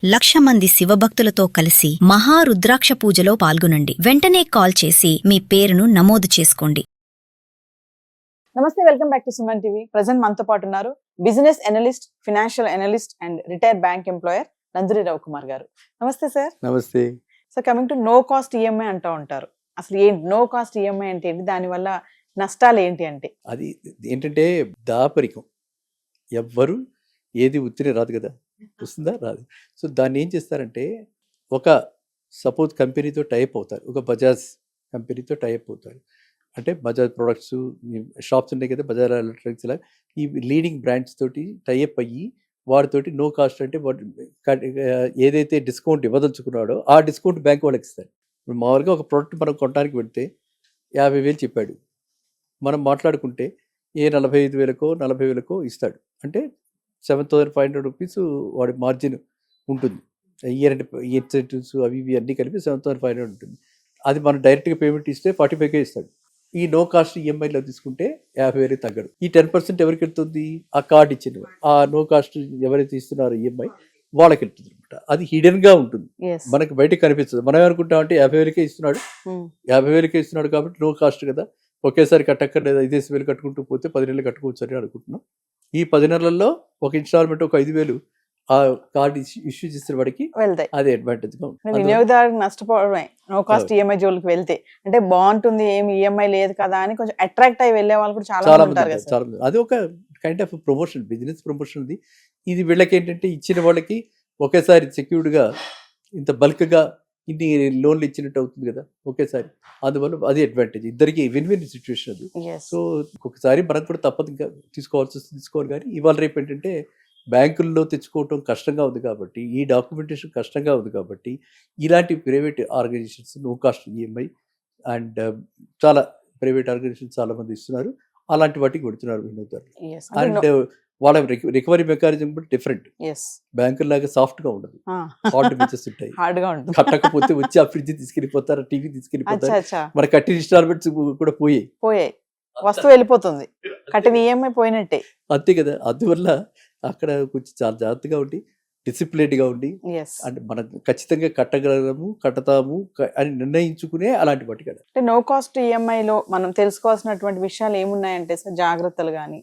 1,00,000 మంది శివభక్తులతో కలిసి మహారుద్రాక్ష పూజలో పాల్గొనండి. వెంటనే కాల్ చేసి మీ పేరును నమోదు చేసుకోండి. నమస్తే, welcome back to Suman TV. Present మనతో పాటు ఉన్నారు business analyst, financial analyst and retired bank employer Nanduri Ravikumar గారు. నమస్తే సార్. నమస్తే so coming to know cost EMI అంటూ ఉంటారు. అసలు ఏంటి నో కాస్ట్ ఈఎంఐ అంటే ఏంటి, దానివల్ల నష్టాలు ఏంటి అంటే? అది ఏంటంటే దాపరికం. ఎవ్వరు ఏది ఉత్తినే రాదు కదా, వస్తుందా రాదు. సో దాన్ని ఏం చేస్తారంటే, ఒక సపోజ్ కంపెనీతో టైప్ అవుతారు, ఒక బజాజ్ కంపెనీతో టైప్ అవుతారు. అంటే బజాజ్ ప్రొడక్ట్స్ షాప్స్ ఉన్నాయి కదా, బజాజ్ ఎలక్ట్రానిక్స్ ఇలా ఈ లీడింగ్ బ్రాండ్స్ తోటి టైప్ అయ్యి వాడితోటి నో కాస్ట్ అంటే వాడు ఏదైతే డిస్కౌంట్ ఇవ్వదలుచుకున్నాడో ఆ డిస్కౌంట్ బ్యాంక్ వాళ్ళకి ఇస్తారు. ఇప్పుడు మామూలుగా ఒక ప్రోడక్ట్ మనం కొనడానికి పెడితే 50,000 చెప్పాడు, మనం మాట్లాడుకుంటే 45,000కో 40,000కో ఇస్తాడు. అంటే 7,500 రూపీస్ వాడి మార్జిన్ ఉంటుంది. ఇయర్ ఇన్సెంటివ్స్ అవి ఇవి అన్నీ కలిపి 7,500 ఉంటుంది. అది మనం డైరెక్ట్గా పేమెంట్ ఇస్తే 45,000 ఇస్తాడు. ఈ నో కాస్ట్ ఈఎంఐలో తీసుకుంటే 50,000 తగ్గడు. ఈ 10% ఎవరికి వెళ్తుంది? ఆ కార్డు ఇచ్చిన ఆ నో కాస్ట్ ఎవరైతే ఇస్తున్నారో ఈఎంఐ వాళ్ళకి వెళ్తుంది అనమాట. అది హిడెన్ గా ఉంటుంది, మనకి బయటకు కనిపిస్తుంది. మనం ఏమనుకుంటాం అంటే 50,000కే ఇస్తున్నాడు, 50,000కే ఇస్తున్నాడు కాబట్టి నో కాస్ట్ కదా, ఒకేసారి కట్టక్కర్లేదు, 5,000 కట్టుకుంటూ పోతే 10 నెలలు కట్టుకోవచ్చు అని అనుకుంటున్నాం. ఈ 10 నెలల్లో ఒక ఇన్స్టాల్మెంట్ ఒక 5,000 ఆ కార్డు ఇష్యూ చేసిన వాడికి వెళ్తాయి. అదే అడ్వాంటేజ్ గా ఉంటుంది. వినియోగదారులకు నష్టపోవడమే నో కాస్ట్ ఈఎంఐ జోలికి వెళ్తే. అంటే బాగుంటుంది, ఏమి ఈఎంఐ లేదు కదా అని కొంచెం అట్రాక్ట్ అయ్యి వెళ్ళే వాళ్ళు కూడా చాలా మంది ఉంటారు కదా. చాలా మంది. అది ఒక kind of promotion, business promotion. ఇది వీళ్ళకి ఏంటంటే, ఇచ్చిన వాళ్ళకి ఒకేసారి సెక్యూర్డ్ గా ఇంత బల్క్ గా ఇన్ని లోన్లు ఇచ్చినట్టు అవుతుంది కదా ఒకేసారి. అందువల్ల అది అడ్వాంటేజ్, ఇద్దరికి విన్ విన్ సిచ్యువేషన్ అది. సో ఒక్కొక్కసారి మనకు కూడా తప్పదు, ఇంకా తీసుకోవాల్సి వస్తుంది, తీసుకోవాలి. కానీ ఇవాళ రేపు ఏంటంటే బ్యాంకుల్లో తెచ్చుకోవటం కష్టంగా ఉంది కాబట్టి, ఈ డాక్యుమెంటేషన్ కష్టంగా ఉంది కాబట్టి, ఇలాంటి private organisations no cost EMI and చాలా ప్రైవేట్ ఆర్గనైజేషన్స్ చాలా మంది ఇస్తున్నారు. అలాంటి వాటికి పెడుతున్నారు వినియోగదారులు. అండ్ వాళ్ళ రికవరీ మెకానిజం కూడా డిఫరెంట్. బ్యాంకు లాగా సాఫ్ట్ గా ఉండదు, హార్డ్ మెచెస్ ఉంటాయి. కట్టకపోతే వచ్చి ఆ ఫ్రిడ్జ్ తీసుకెళ్ళిపోతారు, టీవీ తీసుకెళ్ళిపోతారు, మరి కట్టిన ఇన్స్టాల్మెంట్స్ కూడా పోయాయి, వస్తువు వెళ్ళిపోతుంది, కట్టిన ఈఎంఐ పోయినట్టే. అంతే కదా. అందువల్ల అక్కడ కొంచెం చాలా జాగ్రత్తగా ఉండి, డిసిప్లిన్ గా ఉండి, అంటే మనం ఖచ్చితంగా కట్టగలము, కట్టతాము అని నిర్ణయించుకునే అలాంటి వాటి కదా. అంటే నో కాస్ట్ ఈఎంఐ లో మనం తెలుసుకోవాల్సినటువంటి విషయాలు ఏమున్నాయంటే సార్, జాగ్రత్తలు కానీ?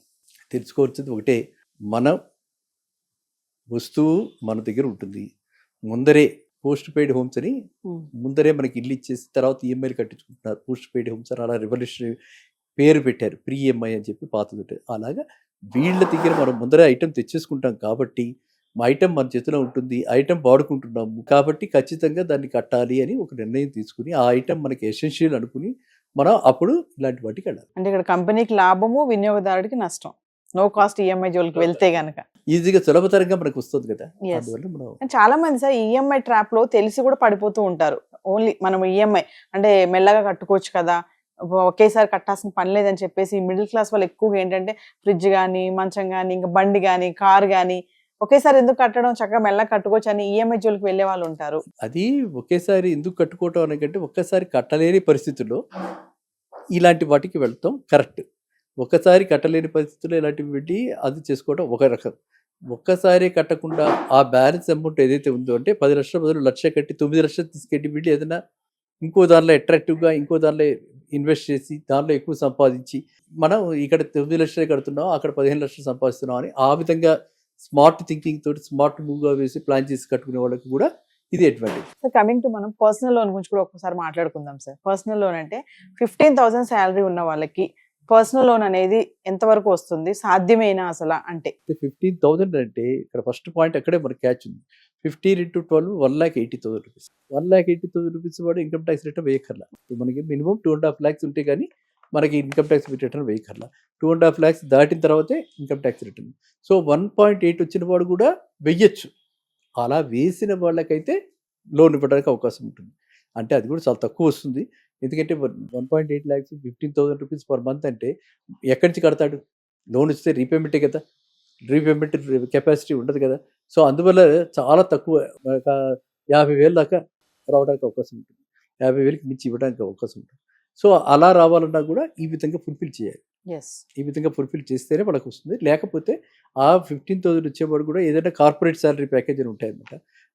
తెలుసుకోవాల్సింది ఒకటే, మన వస్తువు మన దగ్గర ఉంటుంది. ముందరే పోస్ట్ పెయిడ్ హోమ్స్ అని ముందరే మనకి ఇల్లు ఇచ్చేసి తర్వాత ఈఎంఐలు కట్టించుకుంటున్నారు. పోస్ట్ పెయిడ్ హోమ్స్ అని అలా రెవల్యూషనరీ పేరు పెట్టారు, ప్రీ ఈఎంఐ అని చెప్పి పాతది. అలాగా వీళ్ళ దగ్గర మనం ముందరే ఐటెం తెచ్చేసుకుంటాం కాబట్టి, మా ఐటెం మన చేతిలో ఉంటుంది, ఐటెం వాడుకుంటున్నాము కాబట్టి ఖచ్చితంగా దాన్ని కట్టాలి అని ఒక నిర్ణయం తీసుకుని, ఆ ఐటెం మనకి ఎసెన్షియల్ అనుకుని మనం అప్పుడు ఇలాంటి వాటికి వెళ్ళాలి. అంటే ఇక్కడ కంపెనీకి లాభము, వినియోగదారుడికి నష్టం నో కాస్ట్ ఈఎంఐ జోలికి వెళ్తే గనక. ఈజీగా సులభతరంగా మనకు వస్తుంది కదా. అందువల్ల మనం చాలా మంది సార్ ఈఎంఐ ట్రాప్ లో తెలిసి కూడా పడిపోతూ ఉంటారు. ఓన్లీ మనం ఈఎంఐ అంటే మెల్లగా కట్టుకోవచ్చు కదా, ఒకేసారి కట్టాల్సిన పని లేదని చెప్పేసి మిడిల్ క్లాస్ వాళ్ళు ఎక్కువగా ఏంటంటే ఫ్రిడ్జ్ కానీ, మంచం కానీ, ఇంకా బండి కానీ, కార్ కానీ ఒకేసారి ఎందుకు కట్టడం, చక్కగా మెల్లగా కట్టుకోవచ్చు అని ఈఎంఐ జోలికి వెళ్ళే వాళ్ళు ఉంటారు. అది ఒకేసారి ఎందుకు కట్టుకోవటం అనకంటే, ఒక్కసారి కట్టలేని పరిస్థితుల్లో ఇలాంటి వాటికి వెళ్తాం కరెక్ట్. ఒక్కసారి కట్టలేని పరిస్థితుల్లో ఇలాంటివి పెట్టి అది చేసుకోవడం ఒక రకం. ఒక్కసారి కట్టకుండా ఆ బ్యాలెన్స్ అమౌంట్ ఏదైతే ఉందో, అంటే 10 లక్షల బదులు 1,00,000 కట్టి 9 లక్షలు తీసుకెళ్ళి వీళ్ళు ఏదైనా ఇంకో దానిలో అట్రాక్టివ్గా ఇంకో దానిలో ఇన్వెస్ట్ చేసి దానిలో ఎక్కువ సంపాదించి, మనం ఇక్కడ 9 లక్షలు కడుతున్నాం, అక్కడ 15 లక్షలు సంపాదిస్తున్నాం అని ఆ విధంగా స్మార్ట్ థింకింగ్ తోటి స్మార్ట్ మూవ్గా వేసి ప్లాన్ చేసి కట్టుకునే వాళ్ళకి కూడా ఇది అడ్వాంటేజ్. సో కమింగ్ టు మనం పర్సనల్ లోన్ గురించి కూడా ఒక్కసారి మాట్లాడుకుందాం సార్. పర్సనల్ లోన్ అంటే 15,000 శాలరీ ఉన్న వాళ్ళకి పర్సనల్ లోన్ అనేది ఎంతవరకు వస్తుంది, సాధ్యమేనా అసలు? అంటే 15,000 అంటే ఇక్కడ ఫస్ట్ పాయింట్ అక్కడే మనకి క్యాచ్ ఉంది. 15 into 12 1,80,000 రూపీస్. 1,80,000 రూపీస్ వాడు ఇన్కమ్ ట్యాక్స్ రిటర్న్ వేయకర్లా. మనకి మినిమం 2.5 lakhs ఉంటే కానీ మనకి ఇన్కమ్ ట్యాక్స్ రిటర్న్ వేయకర్లా. 2.5 lakhs దాటిన తర్వాతే ఇన్కమ్ ట్యాక్స్ రిటర్న్. సో 1.8 వచ్చిన వాడు కూడా వెయ్యొచ్చు. అలా వేసిన వాళ్ళకైతే లోన్ ఇవ్వడానికి అవకాశం ఉంటుంది. అంటే అది కూడా చాలా తక్కువ వస్తుంది. ఎందుకంటే 1.8 lakhs 15,000 రూపీస్ పర్ మంత్ అంటే ఎక్కడి నుంచి కడతాడు? లోన్ ఇస్తే రీపేమెంటే కదా, రీపేమెంట్ కెపాసిటీ ఉండదు కదా. సో అందువల్ల చాలా తక్కువ, 50,000 దాకా రావడానికి అవకాశం ఉంటుంది, 50,000కి మించి ఇవ్వడానికి అవకాశం ఉంటుంది. సో అలా రావాలన్నా కూడా ఈ విధంగా ఫుల్ఫిల్ చేయాలి. ఈ విధంగా ఫుల్ఫిల్ చేస్తేనే వాళ్ళకి వస్తుంది. లేకపోతే ఆ 15,000 వచ్చేవాడు కూడా ఏదైనా కార్పొరేట్ శాలరీ ప్యాకేజ్ అని ఉంటాయన్నమాట.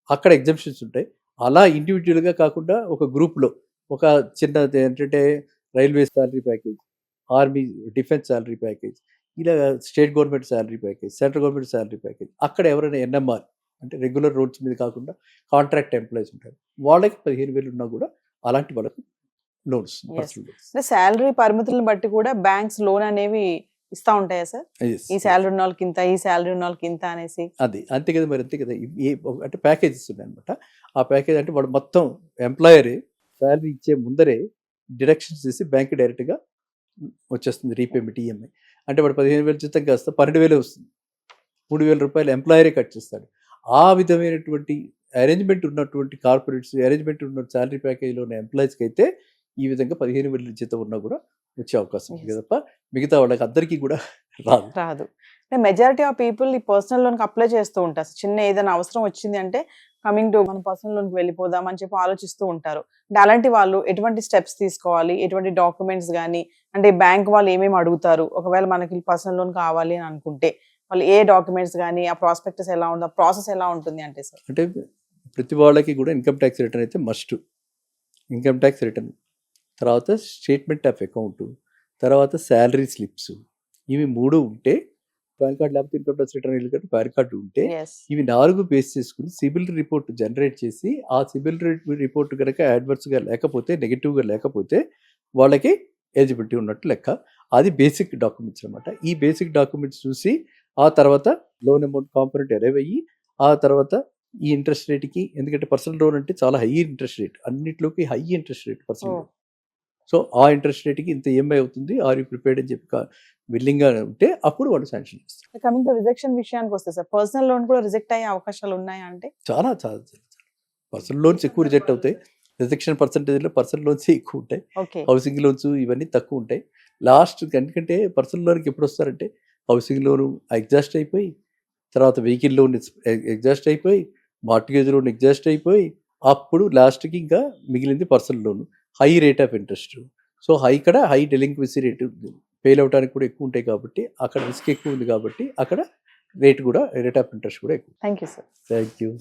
అక్కడ ఎగ్జామ్షన్స్ ఉంటాయి. అలా ఇండివిజువల్గా కాకుండా ఒక గ్రూప్లో ఒక చిన్నది ఏంటంటే railway salary package, army defence salary package, ఇలా state government salary package, central government salary package, అక్కడ ఎవరైనా ఎన్ఎంఆర్ అంటే రెగ్యులర్ రోడ్స్ మీద కాకుండా కాంట్రాక్ట్ ఎంప్లాయీస్ ఉంటారు, వాళ్ళకి 15,000 ఉన్నా కూడా అలాంటి వాళ్ళకి లోన్స్, పర్సనల్ లోన్స్. అంటే శాలరీ పరిమితులను బట్టి కూడా బ్యాంక్స్ లోన్ అనేవి ఇస్తా ఉంటాయా సార్? ఈ శాలరీ ఉన్న వాళ్ళకి ఇంత, ఈ శాలరీ ఉన్న వాళ్ళకి ఇంత అనేసి. అది అంతే కదా, మరి అంతే కదా. అంటే ప్యాకేజెస్ ఉన్నాయి అనమాట. ఆ ప్యాకేజ్ అంటే వాడు మొత్తం ఎంప్లాయరే శాలరీ ఇచ్చే ముందరే డిడక్షన్స్ చేసి బ్యాంక్ డైరెక్ట్గా వచ్చేస్తుంది రీపేమెంట్ ఈఎంఐ. అంటే వాడు 15,000 జీతం కాస్త 12,000 వస్తుంది, 3,000 రూపాయలు ఎంప్లాయరే కట్ చేస్తాడు. ఆ విధమైనటువంటి అరేంజ్మెంట్ ఉన్నటువంటి కార్పొరేట్స్, అరేంజ్మెంట్ ఉన్న శాలరీ ప్యాకేజ్లో ఉన్న ఎంప్లాయీస్కి అయితే ఈ విధంగా 15,000 జీతం ఉన్నా కూడా వచ్చే అవకాశం ఉంది తప్ప మిగతా వాళ్ళకి అందరికీ కూడా రాదు. అంటే మెజారిటీ ఆఫ్ పీపుల్ ఈ పర్సనల్ లోన్కి అప్లై చేస్తూ ఉంటారు. చిన్న ఏదైనా అవసరం వచ్చింది అంటే కమింగ్ టు మనం పర్సనల్ లోన్కి వెళ్ళిపోదాం అని చెప్పి ఆలోచిస్తూ ఉంటారు. అంటే అలాంటి వాళ్ళు ఎటువంటి స్టెప్స్ తీసుకోవాలి, ఎటువంటి డాక్యుమెంట్స్ కానీ, అంటే బ్యాంక్ వాళ్ళు ఏమేమి అడుగుతారు, ఒకవేళ మనకి పర్సనల్ లోన్ కావాలి అని అనుకుంటే వాళ్ళు ఏ డాక్యుమెంట్స్ కానీ, ఆ ప్రాస్పెక్టస్ ఎలా ఉందో, ప్రాసెస్ ఎలా ఉంటుంది అంటే సార్? అంటే ప్రతి వాళ్ళకి కూడా ఇన్కమ్ ట్యాక్స్ రిటర్న్ అయితే మస్ట్. ఇన్కమ్ ట్యాక్స్ రిటర్న్ తర్వాత స్టేట్మెంట్ ఆఫ్ అకౌంట్, తర్వాత శాలరీ స్లిప్స్, ఇవి 3 ఉంటే పాన్ కార్డ్, లేకపోతే ఇన్కమ్ ట్యాక్స్ రిటర్న్ వెళ్ళి పాన్ కార్డు ఉంటే ఇవి 4 బేస్ చేసుకుని సిబిల్ రిపోర్ట్ జనరేట్ చేసి, ఆ సిబిల్ రిపోర్ట్ కనుక అడ్వర్స్గా లేకపోతే, నెగిటివ్గా లేకపోతే వాళ్ళకి ఎలిజిబిలిటీ ఉన్నట్టు లెక్క. అది బేసిక్ డాక్యుమెంట్స్ అనమాట. ఈ బేసిక్ డాక్యుమెంట్స్ చూసి ఆ తర్వాత లోన్ అమౌంట్ కాంపోనెంట్ అరైవ్ అయ్యి, ఆ తర్వాత ఈ ఇంట్రెస్ట్ రేట్కి, ఎందుకంటే పర్సనల్ లోన్ అంటే చాలా హై ఇంట్రెస్ట్ రేట్, అన్నిట్లోకి high interest rate personal loan. So ఆ ఇంట్రెస్ట్ రేట్కి ఇంత ఈఎంఐ అవుతుంది, ఆర్ యూ ప్రిపేర్డ్ అని చెప్పి విల్లింగ్గా ఉంటే అప్పుడు వాళ్ళు శాంక్షన్ చేస్తారు. కమింగ్ టు రిజెక్షన్ విషయానికి వస్తే సార్, పర్సనల్ లోన్ కూడా రిజెక్ట్ అయ్యే అవకాశాలు ఉన్నాయా అంటే? చాలా చాలా పర్సనల్ లోన్స్ ఎక్కువ రిజెక్ట్ అవుతాయి. రిజెక్షన్ పర్సంటేజ్లో పర్సనల్ లోన్స్ ఎక్కువ ఉంటాయి, హౌసింగ్ లోన్స్ ఇవన్నీ తక్కువ ఉంటాయి. లాస్ట్ ఎందుకంటే పర్సనల్ లోన్కి ఎప్పుడు వస్తారంటే హౌసింగ్ లోను ఎగ్జాస్ట్ అయిపోయి, తర్వాత వెహికల్ లోన్ ఎగ్జాస్ట్ అయిపోయి, మార్టిగేజ్ లోన్ ఎగ్జాస్ట్ అయిపోయి, అప్పుడు లాస్ట్కి ఇంకా మిగిలింది personal loan, high rate of interest. So ఇక్కడ హై డెలింక్వెన్సీ రేటు, ఫెయిల్ అవడానికి కూడా ఎక్కువ ఉంటాయి కాబట్టి, అక్కడ రిస్క్ ఎక్కువ ఉంది కాబట్టి అక్కడ రేట్ ఆఫ్ ఇంట్రెస్ట్ కూడా ఎక్కువ. Thank you sir. Thank you.